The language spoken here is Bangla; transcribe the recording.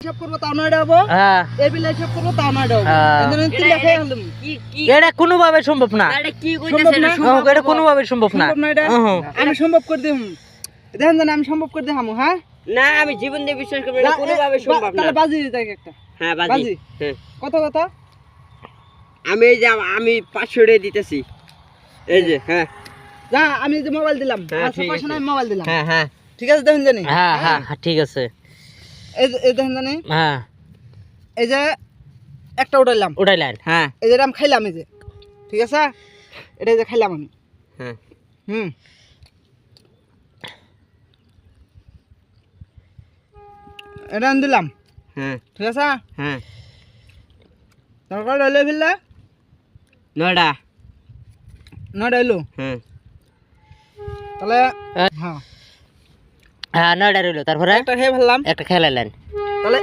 হিসাব করব তাও না দেবো হ্যাঁ এই বিলে হিসাব করব তাও না দেবো হ্যাঁ। এজন্য তিন লাখ আনলাম এটা কোনোভাবে সম্ভব না এটা কি সম্ভব কইতাছেন না? এটা কোনোভাবে সম্ভব না সম্ভব না এটা উহু। আমি সম্ভব করে দিম দেখেন জান আমি সম্ভব করে দেখামু হ্যাঁ না আমি জীবন দিয়ে বিশ্বাস করব না কোনোভাবে সম্ভব না তাহলে বাজি দিতে একটা হ্যাঁ বাজি। বাজি হ্যাঁ কত কত আমি এই যে আমি 500 টাকা দিতেছি এই যে হ্যাঁ যা আমি যে মোবাইল দিলাম হ্যাঁ, আচ্ছা ঠিক পাশে আছে। আমি মোবাইল দিলাম হ্যাঁ হ্যাঁ ঠিক আছে দেখেন জানি হ্যাঁ হ্যাঁ হ্যাঁ, ঠিক আছে এই দেখেন জানি হ্যাঁ এই যে একটা উঠাইলাম উঠাইলেন হ্যাঁ এই যে আমি খাইলাম এই যে ঠিক আছে এটা এই যে খাইলাম আমি হ্যাঁ হুম এটা আমি দিলাম হ্যাঁ ঠিক আছে হ্যাঁ তারপর রইলে ফেললে নয়টা নয়টা এলো হ্যাঁ তাহলে হ্যাঁ। হ্যাঁ হ্যাঁ নয়টা রইলো তারপরে একটা খেয়ে ফেললাম একটা খেলাইলেন তাহলে